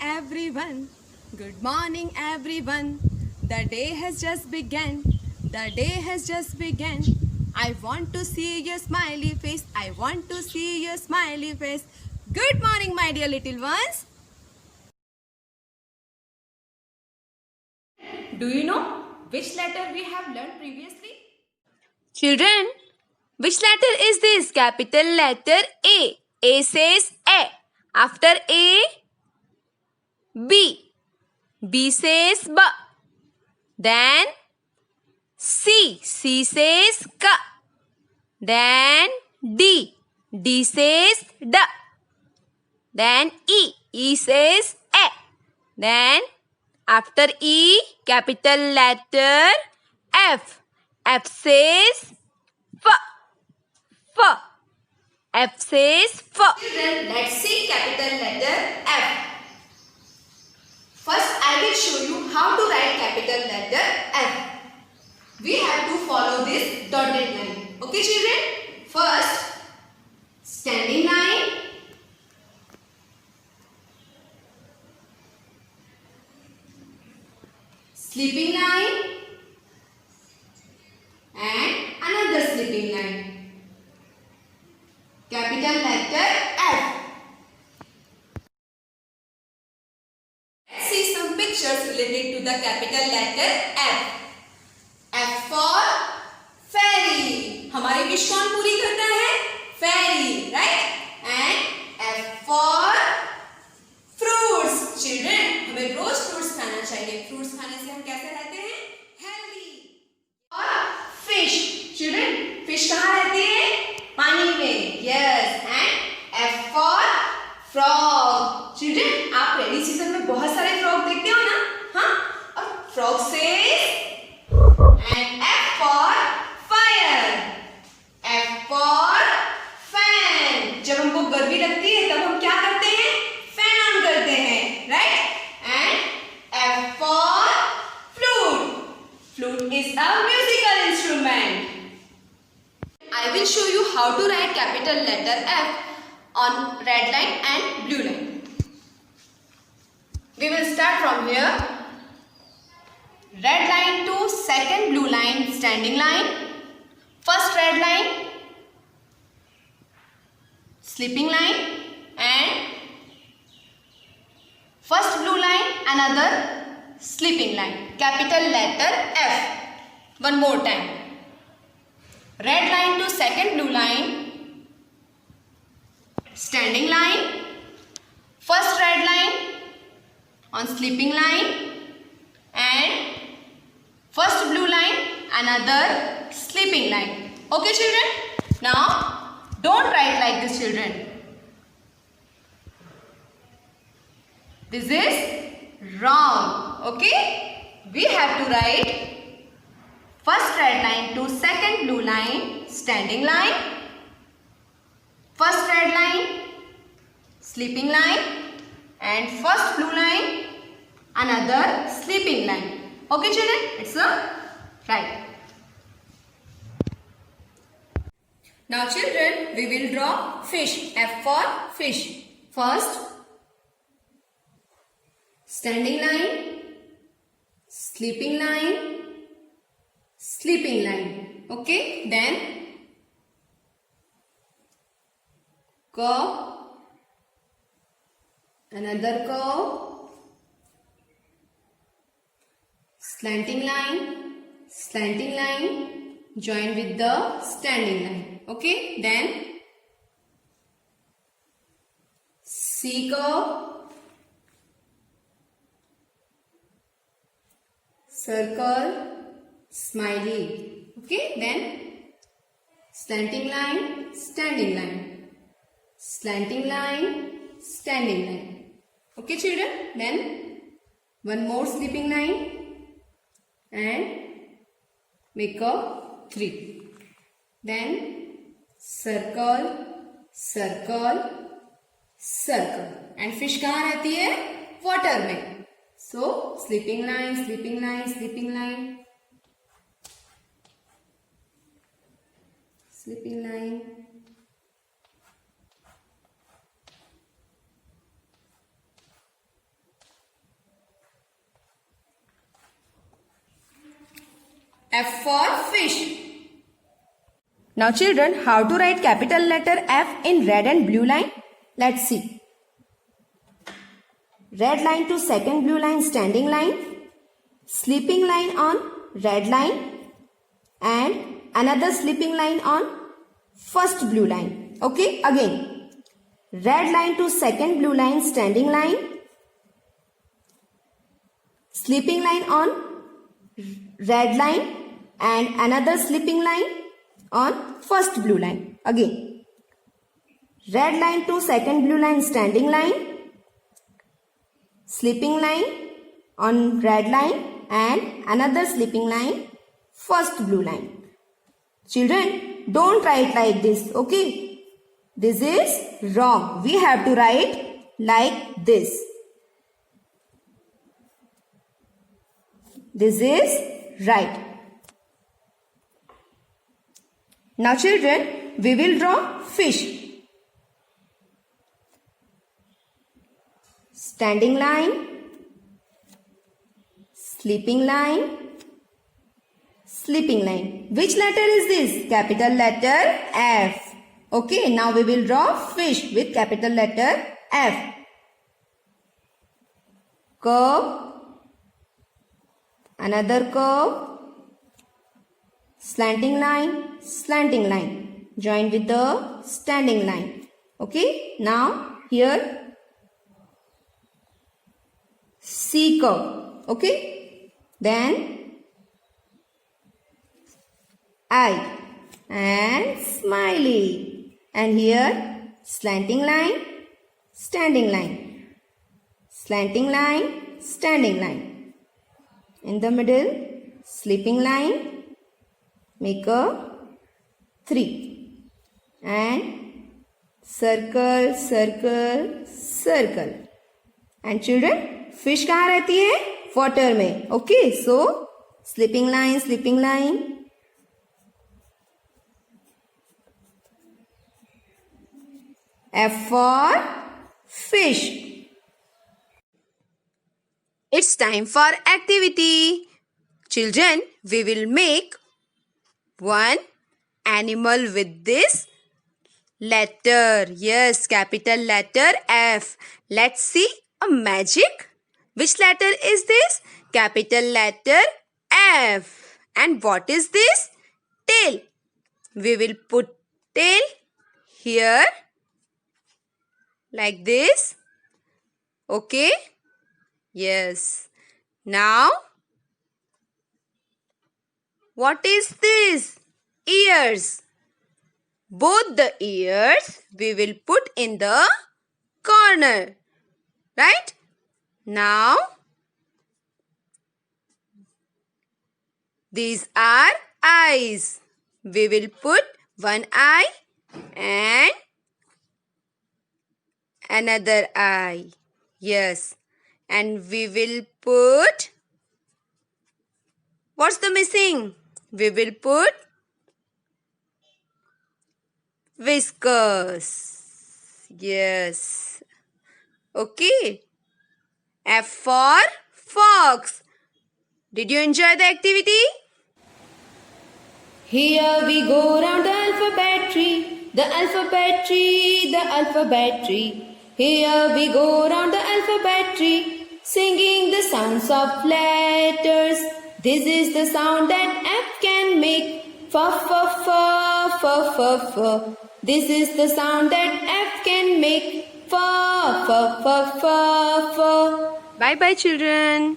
everyone. Good morning, everyone. The day has just begun. The day has just begun. I want to see your smiley face. I want to see your smiley face. Good morning, my dear little ones. Do you know which letter we have learned previously? Children, which letter is this? Capital letter A. A says A. After A, B. B says B. Then C. C says K. Then D. D says D. Then E. E says A. Then after E, capital letter F. F says F. F. F says F. Children, let's see capital letter F. First, I will show you how to write capital letter F. We have to follow this dotted line. Okay, children? First, standing line. Sleeping line. And another sleeping line. Capital letter F. Let's see some pictures related to the capital letter F. F for fairy. हमारी wish कौन पूरी करता है? Fairy, right? And F for fruits. Children, हमें रोज fruits खाना चाहिए. Fruits खाने से हम कैसे रहते हैं? Healthy. और fish. Children, fish कहाँ रहती है? पानी में. Yes. And F for frog. Children, आप रेनी सीजन में बहुत सारे frog देखते हो ना? हाँ? और frog से and F for fire. F for fan. जब हमको गर्मी लगती है तब हम क्या करते हैं? फैन ऑन करते हैं, right? And F for flute. Flute is a musical instrument. I will show you how to write capital letter F on red line and blue line. We will start from here. Red line to second blue line, standing line. First red line, sleeping line, and first blue line, another sleeping line. Capital letter F. One more time. Red line to second blue line, standing line. First red line on sleeping line, and first blue line, another sleeping line. Okay, children? Now, don't write like this, children. This is wrong. Okay? We have to write first red line to second blue line, standing line. First red line, sleeping line. And first blue line, another sleeping line. Okay, children? It's a right. Now, children, we will draw fish. F for fish. First, standing line, sleeping line, sleeping line. Okay? Then, curve, another curve, slanting line, join with the standing line. Okay, then C curve, circle, smiley. Okay, then slanting line, standing line, slanting line, standing line. Okay, children, then one more sleeping line and make a 3. Then circle, circle, circle. And fish कहाँ रहती है? Water में. So sleeping line, sleeping line, sleeping line, sleeping line. F for fish. Now children, how to write capital letter F in red and blue line? Let's see. Red line to second blue line standing line, sleeping line on red line, and another sleeping line on first blue line. Okay, again. Red line to second blue line standing line, sleeping line on red line, and another sleeping line on first blue line. Again, red line to second blue line standing line, sleeping line on red line, and another sleeping line first blue line. Children, don't write like this, okay? This is wrong. We have to write like this. This is right. Now children, we will draw fish. Standing line, sleeping line, sleeping line. Which letter is this? Capital letter F. Okay, now we will draw fish with capital letter F. Curve, another curve, slanting line, join with the standing line. Okay, now here C curve. Okay, then eye and smiley, and here slanting line, standing line, slanting line, standing line. In the middle, sleeping line, make a 3, and circle, circle, circle. And children, fish कहाँ रहती है? Water में. Okay, so sleeping line, sleeping line. F for fish. It's time for activity. Children, we will make one animal with this letter. Yes, capital letter F. Let's see a magic. Which letter is this? Capital letter F. And what is this? Tail. We will put tail here like this. Okay? Yes. Now, what is this? Ears. Both the ears we will put in the corner. Right? Now, these are eyes. We will put one eye and another eye. Yes. And we will put, what's the missing? We will put whiskers. Yes. Okay. F for fox. Did you enjoy the activity? Here we go round the alphabet tree, the alphabet tree, the alphabet tree. Here we go round the alphabet tree, singing the sounds of letters. This is the sound that F can make. Fa, fa, fa, fa, fa, fa. This is the sound that F can make. Fa, fa, fa, fa, fa. Bye bye children.